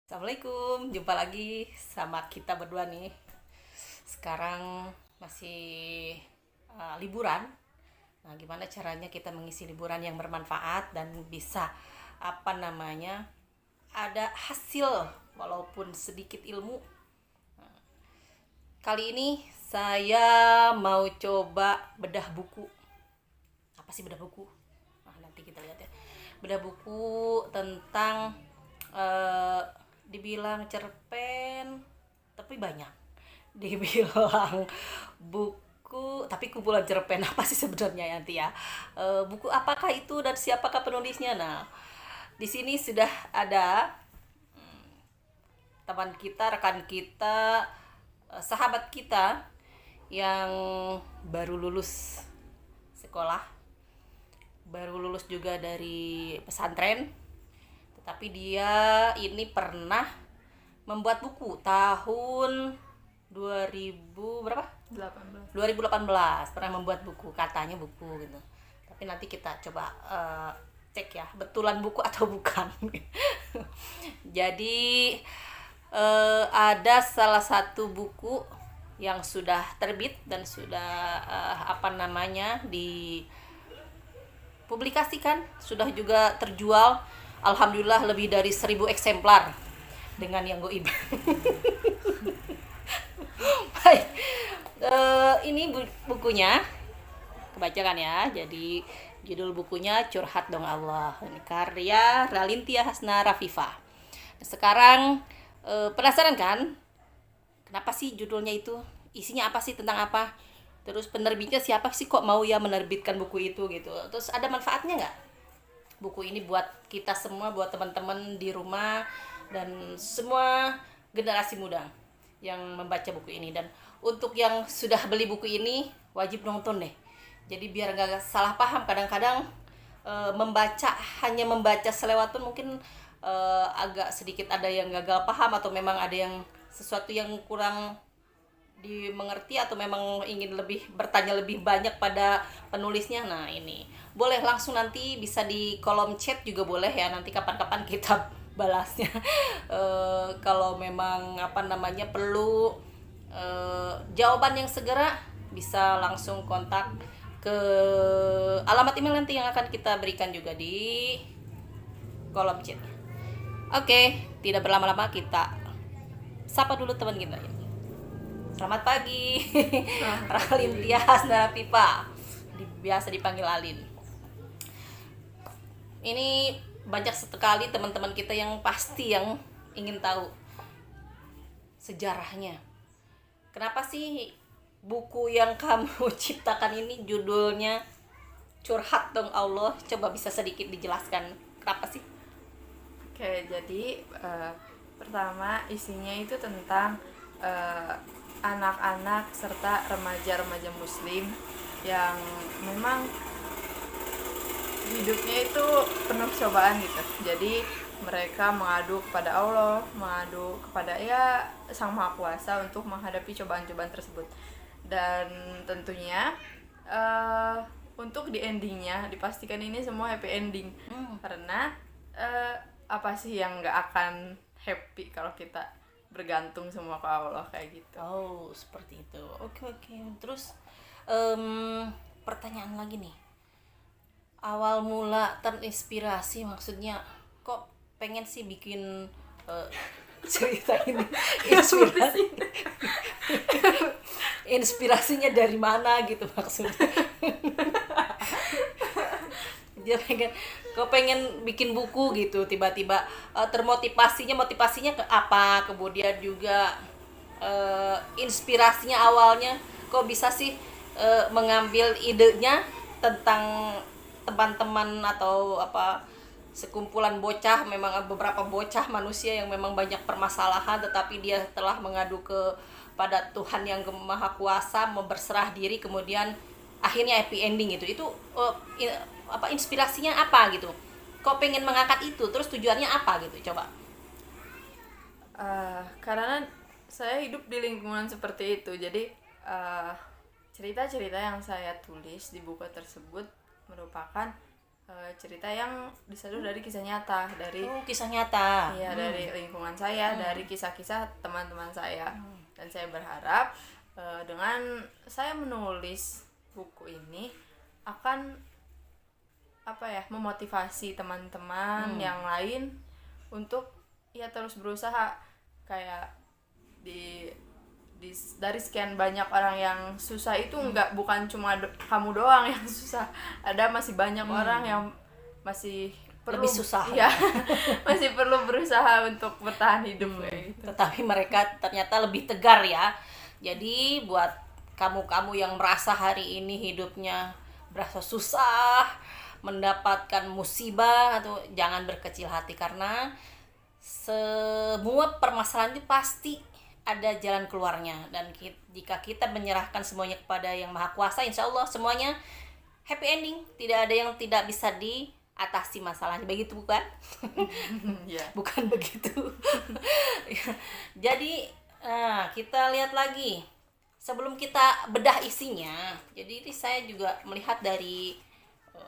Assalamualaikum, jumpa lagi sama kita berdua nih. Sekarang masih liburan. Nah, gimana caranya kita mengisi liburan yang bermanfaat dan bisa ada hasil walaupun sedikit ilmu. Kali ini saya mau coba bedah buku. Apa sih bedah buku? Nah, nanti kita lihat ya. Bedah buku tentang eh, dibilang cerpen tapi banyak, dibilang buku tapi kumpulan cerpen apa sih sebenarnya nanti ya. Buku apakah itu dan siapakah penulisnya? Nah, di sini sudah ada teman kita, rekan kita, sahabat kita yang baru lulus sekolah, baru lulus juga dari pesantren, tetapi dia ini pernah membuat buku tahun 2000 berapa? 18. 2018 pernah membuat buku, katanya buku gitu. Tapi nanti kita coba cek ya, betulan buku atau bukan. Jadi ada salah satu buku yang sudah terbit dan sudah dipublikasikan, sudah juga terjual. Alhamdulillah lebih dari 1000 eksemplar dengan yang goib. Baik, ini bukunya, kebaca kan ya. Jadi judul bukunya Curhat Dong Allah. Ini karya Ralintia Hasna Rafifah. Sekarang penasaran kan? Kenapa sih judulnya itu? Isinya apa sih, tentang apa? Terus penerbitnya siapa sih, kok mau ya menerbitkan buku itu gitu? Terus ada manfaatnya nggak buku ini buat kita semua, buat teman-teman di rumah dan semua generasi muda yang membaca buku ini? Dan untuk yang sudah beli buku ini wajib nonton deh. Jadi biar nggak salah paham. Kadang-kadang hanya membaca selewatun mungkin agak sedikit ada yang gagal paham, atau memang ada yang sesuatu yang kurang dimengerti, atau memang ingin bertanya lebih banyak pada penulisnya. Nah, ini boleh langsung, nanti bisa di kolom chat juga boleh ya, nanti kapan-kapan kita balasnya. Kalau memang perlu jawaban yang segera, bisa langsung kontak ke alamat email nanti yang akan kita berikan juga di kolom chat. Oke, tidak berlama-lama, kita sapa dulu teman kita. Selamat pagi. Ralin Tias Nara Pipa, biasa dipanggil Alin. Ini banyak sekali teman-teman kita yang pasti yang ingin tahu sejarahnya. Kenapa sih buku yang kamu ciptakan ini judulnya Curhat Dong Allah? Coba bisa sedikit dijelaskan kenapa sih? Oke, jadi pertama isinya itu tentang anak-anak serta remaja-remaja muslim yang memang hidupnya itu penuh cobaan gitu. Jadi mereka mengadu kepada Allah, mengadu kepada Sang Maha Kuasa untuk menghadapi cobaan-cobaan tersebut. Dan tentunya untuk di endingnya dipastikan ini semua happy ending. Karena apa sih yang nggak akan happy kalau kita bergantung semua ke Allah kayak gitu. Oh, seperti itu. Oke. Terus pertanyaan lagi nih. Awal mula terinspirasi, maksudnya kok pengen sih bikin cerita ini? Inspirasinya dari mana gitu maksudnya? Dia pengen bikin buku gitu, tiba-tiba motivasinya ke apa, kemudian juga inspirasinya awalnya kok bisa sih mengambil idenya tentang teman-teman atau sekumpulan bocah, memang beberapa bocah manusia yang memang banyak permasalahan, tetapi dia telah mengadu pada Tuhan yang Maha Kuasa, berserah diri, kemudian akhirnya happy ending itu inspirasinya apa gitu? Kok pengen mengangkat itu? Terus tujuannya apa gitu? Coba. Karena saya hidup di lingkungan seperti itu, jadi cerita-cerita yang saya tulis di buku tersebut merupakan cerita yang disadur dari kisah nyata, dari Oh, kisah nyata. iya dari lingkungan saya, dari kisah-kisah teman-teman saya. Dan saya berharap dengan saya menulis buku ini akan memotivasi teman-teman yang lain untuk ya terus berusaha. Kayak dari sekian banyak orang yang susah itu bukan cuma kamu doang yang susah, ada masih banyak orang yang masih perlu Lebih susah. ya masih perlu berusaha untuk bertahan hidup kayak gitu. Tetapi mereka ternyata lebih tegar ya. Jadi buat kamu-kamu yang merasa hari ini hidupnya berasa susah, mendapatkan musibah, atau jangan berkecil hati, karena semua permasalahan itu pasti ada jalan keluarnya. Dan jika kita menyerahkan semuanya kepada Yang Maha Kuasa, insya Allah semuanya happy ending. Tidak ada yang tidak bisa diatasi masalahnya. Begitu bukan? Ya. Bukan begitu. Jadi kita lihat lagi sebelum kita bedah isinya. Jadi ini saya juga melihat dari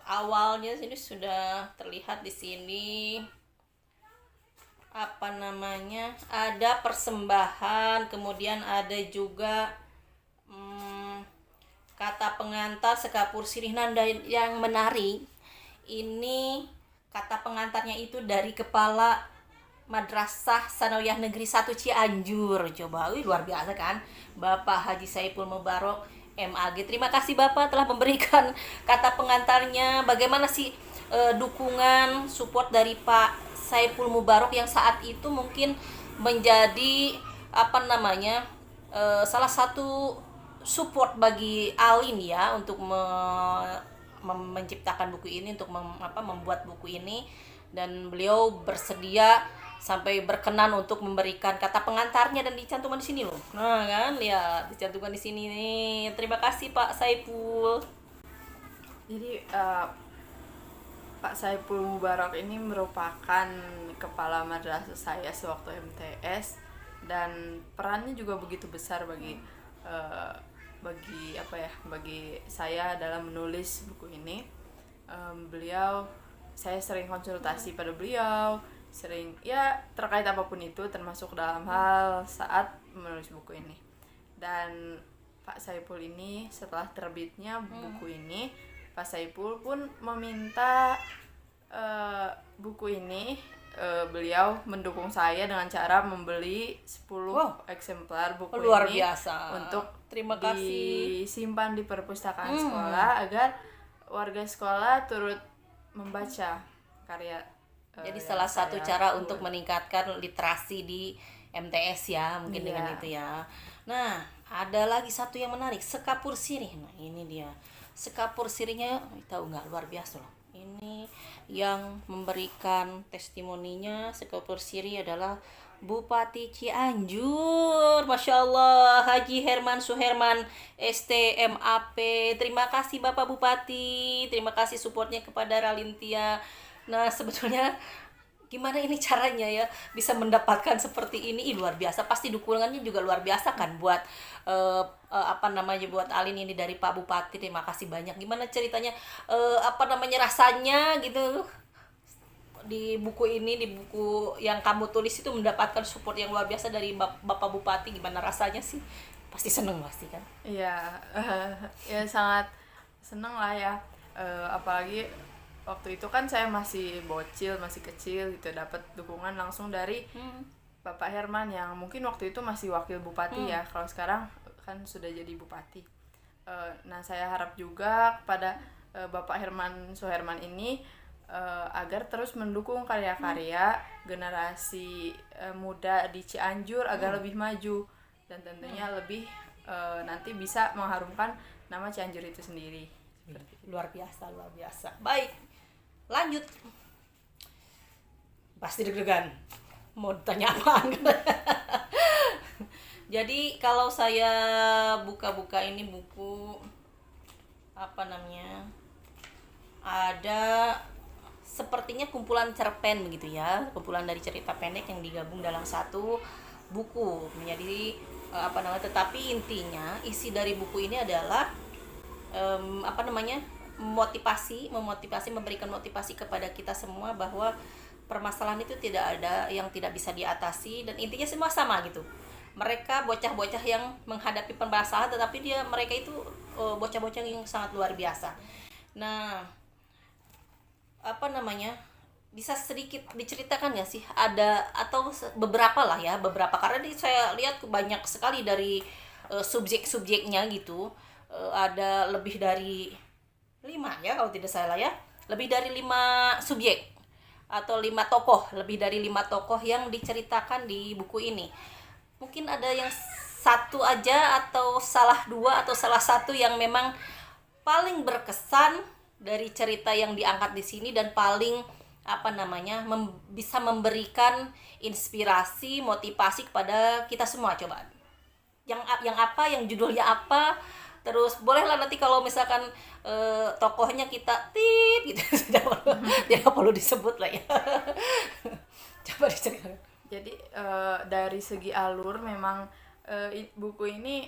awalnya, ini sudah terlihat di sini ada persembahan, kemudian ada juga kata pengantar sekapur sirih. Nanda yang menarik ini, kata pengantarnya itu dari Kepala Madrasah Sanawiyah Negeri 1 Cianjur. Coba, luar biasa kan, Bapak Haji Saiful Mubarok MAG. Terima kasih Bapak telah memberikan kata pengantarnya. Bagaimana sih dukungan support dari Pak Saiful Mubarok yang saat itu mungkin menjadi salah satu support bagi Alin ya, untuk menciptakan buku ini, untuk membuat buku ini. Dan beliau bersedia sampai berkenan untuk memberikan kata pengantarnya, dan dicantumkan di sini loh. Nah kan, lihat dicantumkan di sini nih. Terima kasih Pak Saiful. Jadi Pak Saiful Mubarok ini merupakan kepala madrasah saya sewaktu MTS, dan perannya juga begitu besar bagi saya dalam menulis buku ini. Saya sering konsultasi pada beliau, sering ya terkait apapun itu, termasuk dalam hal saat menulis buku ini. Dan Pak Saiful ini, setelah terbitnya buku ini, Pak Saiful pun meminta buku ini, beliau mendukung saya dengan cara membeli 10 eksemplar buku luar ini biasa. untuk terima kasih disimpan di perpustakaan sekolah, agar warga sekolah turut membaca karya. Jadi salah satu cara untuk meningkatkan literasi di MTS ya, mungkin dengan itu ya. Nah, ada lagi satu yang menarik, sekapur sirih. Nah, ini dia. Sekapur sirihnya, tahu nggak, luar biasa loh. Ini yang memberikan testimoninya sekapur sirih adalah Bupati Cianjur, Masya Allah, Haji Herman Suherman STMAP. Terima kasih Bapak Bupati, terima kasih supportnya kepada Ralintia. Nah, sebetulnya gimana ini caranya ya bisa mendapatkan seperti ini? Luar biasa, pasti dukungannya juga luar biasa kan buat buat Alin ini dari Pak Bupati. Terima kasih banyak. Gimana ceritanya, rasanya gitu di buku ini, di buku yang kamu tulis itu mendapatkan support yang luar biasa dari Bapak Bupati? Gimana rasanya sih? Pasti seneng pasti kan? Iya, ya sangat seneng lah ya, apalagi waktu itu kan saya masih bocil, masih kecil gitu, dapat dukungan langsung dari Bapak Herman yang mungkin waktu itu masih wakil bupati ya, kalau sekarang kan sudah jadi bupati. Nah, saya harap juga kepada Bapak Herman Suherman ini agar terus mendukung karya-karya generasi muda di Cianjur agar lebih maju, dan tentunya lebih nanti bisa mengharumkan nama Cianjur itu sendiri. Luar biasa, luar biasa. Baik, lanjut. Pasti deg-degan mau tanya apa. Jadi kalau saya buka-buka ini buku ada sepertinya kumpulan cerpen begitu ya, kumpulan dari cerita pendek yang digabung dalam satu buku menjadi tetapi intinya isi dari buku ini adalah memotivasi, memberikan motivasi kepada kita semua bahwa permasalahan itu tidak ada yang tidak bisa diatasi, dan intinya semua sama gitu. Mereka bocah-bocah yang menghadapi permasalahan, tetapi mereka itu bocah-bocah yang sangat luar biasa. Nah, bisa sedikit diceritakan nggak sih, ada atau beberapa lah ya, beberapa, karena saya lihat banyak sekali dari subjek-subjeknya gitu. Ada lebih dari 5 ya kalau tidak salah ya, lebih dari 5 subjek atau 5 tokoh, lebih dari 5 tokoh yang diceritakan di buku ini. Mungkin ada yang satu aja atau salah 2 atau salah satu yang memang paling berkesan dari cerita yang diangkat di sini dan paling bisa memberikan inspirasi, motivasi kepada kita semua. Coba yang judulnya apa, terus bolehlah nanti kalau misalkan tokohnya kita gitu tidak perlu disebut lah ya. Coba diceritakan. Jadi dari segi alur memang buku ini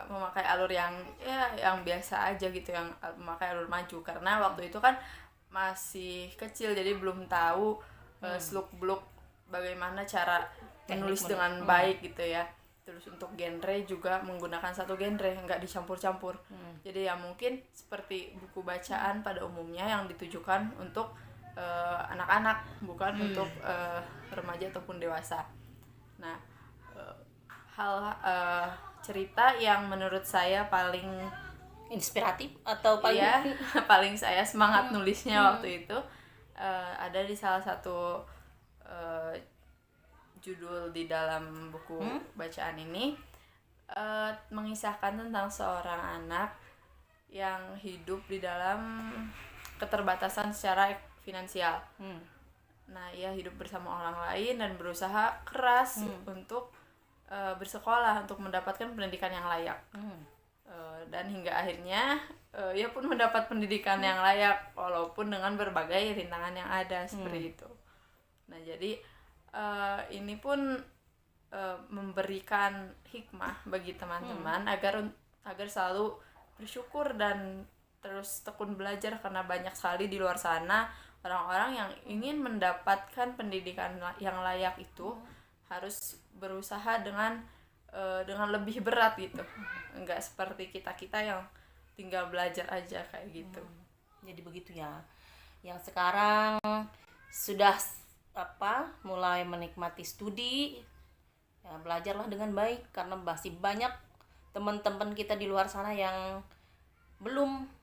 memakai alur yang biasa aja gitu, yang memakai alur maju, karena waktu itu kan masih kecil, jadi belum tahu seluk-beluk bagaimana cara menulis dengan baik gitu ya. Terus untuk genre juga menggunakan satu genre, nggak dicampur-campur. Jadi ya mungkin seperti buku bacaan pada umumnya yang ditujukan untuk anak-anak, bukan untuk remaja ataupun dewasa. Nah, cerita yang menurut saya paling inspiratif atau paling paling saya semangat nulisnya waktu itu ada di salah satu judul di dalam buku bacaan ini, mengisahkan tentang seorang anak yang hidup di dalam keterbatasan secara finansial. Nah, ia hidup bersama orang lain dan berusaha keras untuk bersekolah, untuk mendapatkan pendidikan yang layak. Dan hingga akhirnya ia pun mendapat pendidikan yang layak, walaupun dengan berbagai rintangan yang ada seperti itu. Nah, jadi ini pun memberikan hikmah bagi teman-teman agar selalu bersyukur dan terus tekun belajar, karena banyak sekali di luar sana orang-orang yang ingin mendapatkan pendidikan yang layak itu harus berusaha dengan lebih berat gitu, enggak seperti kita yang tinggal belajar aja kayak gitu. Jadi begitu ya, yang sekarang sudah mulai menikmati studi ya, belajarlah dengan baik, karena masih banyak teman-teman kita di luar sana yang belum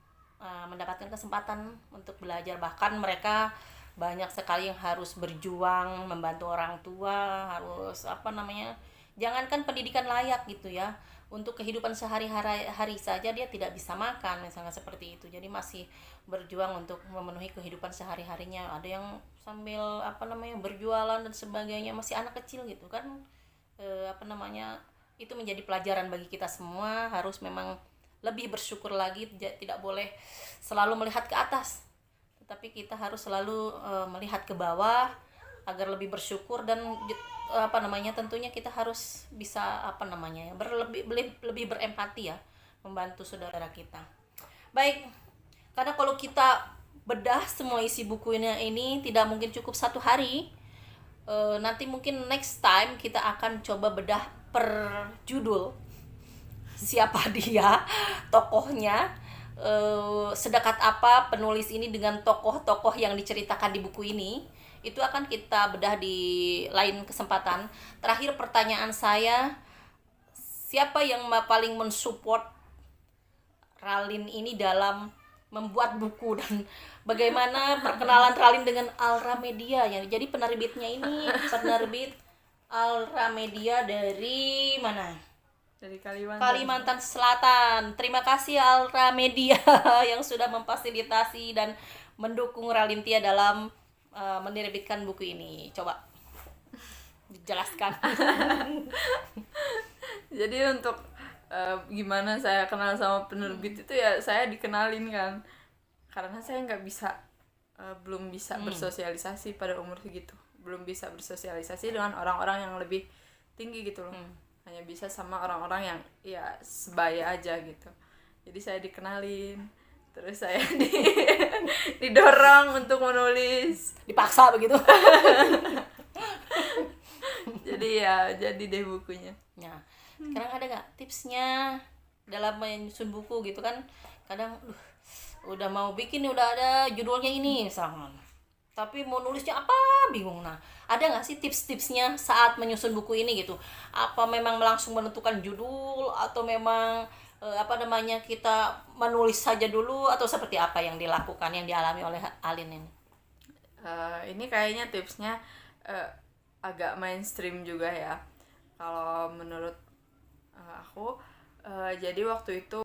mendapatkan kesempatan untuk belajar. Bahkan mereka banyak sekali yang harus berjuang membantu orang tua, harus jangankan pendidikan layak gitu ya, untuk kehidupan sehari-hari saja dia tidak bisa makan misalnya seperti itu. Jadi masih berjuang untuk memenuhi kehidupan sehari-harinya. Ada yang sambil berjualan dan sebagainya, masih anak kecil gitu kan. Itu menjadi pelajaran bagi kita semua, harus memang lebih bersyukur lagi, tidak boleh selalu melihat ke atas, tetapi kita harus selalu melihat ke bawah agar lebih bersyukur, dan tentunya kita harus bisa lebih berempati ya, membantu saudara kita. Baik, karena kalau kita bedah semua isi bukunya ini tidak mungkin cukup 1 hari. Nanti mungkin next time kita akan coba bedah per judul, siapa dia, tokohnya, sedekat apa penulis ini dengan tokoh-tokoh yang diceritakan di buku ini. Itu akan kita bedah di lain kesempatan. Terakhir pertanyaan saya, siapa yang paling mensupport Ralin ini dalam membuat buku, dan bagaimana perkenalan Ralin dengan Alra Media yang jadi penerbitnya ini, penerbit Alra Media dari mana? Dari Kalimantan. Kalimantan Selatan. Terima kasih Alra Media yang sudah memfasilitasi dan mendukung Ralintia dalam menerbitkan buku ini. Coba dijelaskan. Jadi untuk gimana saya kenal sama penerbit itu ya, saya dikenalin kan, karena saya belum bisa bersosialisasi pada umur segitu, belum bisa bersosialisasi dengan orang-orang yang lebih tinggi gitu loh. Hanya bisa sama orang-orang yang ya sebaya aja gitu. Jadi saya dikenalin, terus saya didorong untuk menulis. Dipaksa begitu. Jadi ya jadi deh bukunya. Nah, sekarang ada nggak tipsnya dalam menyusun buku gitu kan? Kadang udah mau bikin nih, udah ada judulnya ini misalkan, tapi mau nulisnya apa bingung. Nah, ada nggak sih tips-tipsnya saat menyusun buku ini gitu? Apa memang langsung menentukan judul atau memang kita menulis saja dulu, atau seperti apa yang dilakukan, yang dialami oleh Alin ini? Ini kayaknya tipsnya agak mainstream juga ya. Kalau menurut aku, jadi waktu itu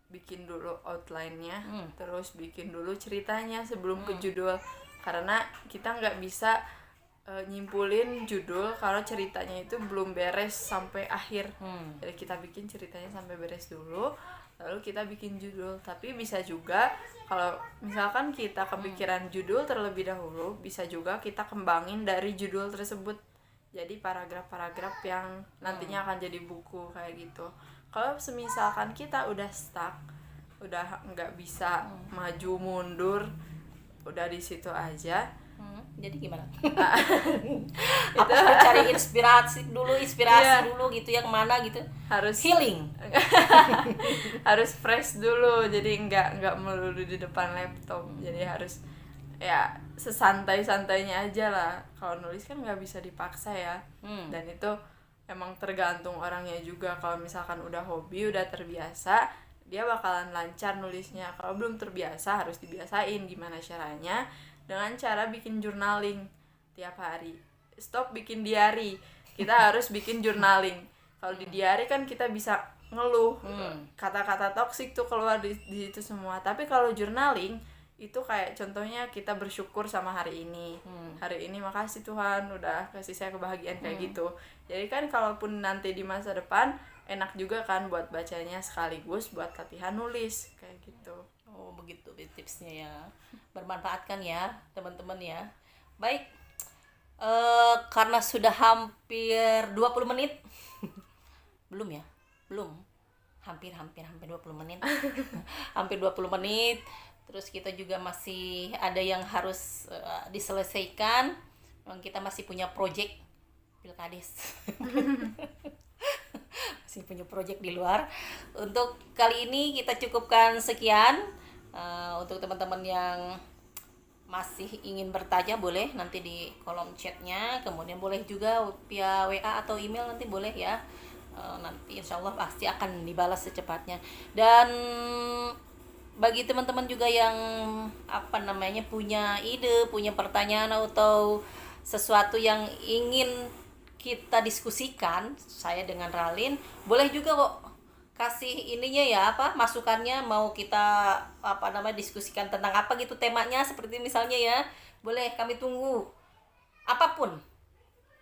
bikin dulu outline-nya, terus bikin dulu ceritanya sebelum ke judul. Karena kita nggak bisa nyimpulin judul kalau ceritanya itu belum beres sampai akhir. Jadi kita bikin ceritanya sampai beres dulu, lalu kita bikin judul. Tapi bisa juga kalau misalkan kita kepikiran judul terlebih dahulu, bisa juga kita kembangin dari judul tersebut jadi paragraf-paragraf yang nantinya akan jadi buku kayak gitu. Kalau semisalkan kita udah stuck, udah nggak bisa maju mundur, udah di situ aja. Jadi gimana? Apa harus cari inspirasi dulu gitu ya, kemana gitu? Harus healing. Harus fresh dulu, jadi nggak melulu di depan laptop. Jadi harus ya sesantai-santainya aja lah. Kalau nulis kan nggak bisa dipaksa ya. Dan itu emang tergantung orangnya juga. Kalau misalkan udah hobi, udah terbiasa, dia bakalan lancar nulisnya. Kalau belum terbiasa, harus dibiasain gimana caranya, dengan cara bikin journaling tiap hari. Stop bikin diary, kita harus bikin journaling. Kalau di diary kan kita bisa ngeluh, kata-kata toksik tuh keluar di situ semua. Tapi kalau journaling itu kayak contohnya kita bersyukur sama hari ini. Hari ini makasih Tuhan udah kasih saya kebahagiaan kayak gitu. Jadi kan kalaupun nanti di masa depan enak juga kan buat bacanya sekaligus buat latihan nulis kayak gitu. Oh begitu tipsnya ya, bermanfaat kan ya teman-teman ya. Baik, karena sudah hampir 20 menit belum ya? Belum, hampir 20 menit. Hampir 20 menit. Terus kita juga masih ada yang harus diselesaikan. Memang kita masih punya project Pilkades. Masih punya project di luar. Untuk kali ini kita cukupkan sekian. Untuk teman-teman yang masih ingin bertanya boleh nanti di kolom chatnya, kemudian boleh juga via WA atau email, nanti boleh ya. Nanti insya Allah pasti akan dibalas secepatnya. Dan bagi teman-teman juga yang punya ide, punya pertanyaan atau sesuatu yang ingin kita diskusikan, saya dengan Ralin, boleh juga kok kasih ininya ya, masukannya, mau kita diskusikan tentang apa gitu temanya, seperti misalnya ya, boleh, kami tunggu apapun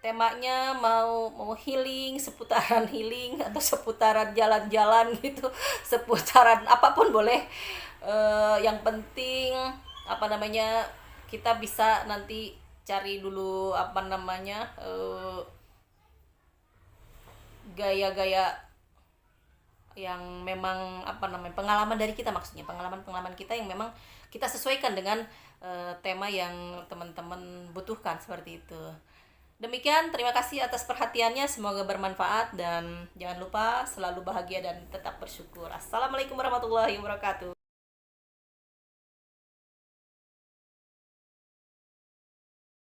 temanya, mau healing, seputaran healing atau seputaran jalan-jalan gitu, seputaran apapun boleh. Yang penting kita bisa nanti cari dulu gaya-gaya yang memang pengalaman dari kita, maksudnya pengalaman kita yang memang kita sesuaikan dengan tema yang teman-teman butuhkan, seperti itu. Demikian, terima kasih atas perhatiannya, semoga bermanfaat dan jangan lupa selalu bahagia dan tetap bersyukur. Assalamualaikum warahmatullahi wabarakatuh.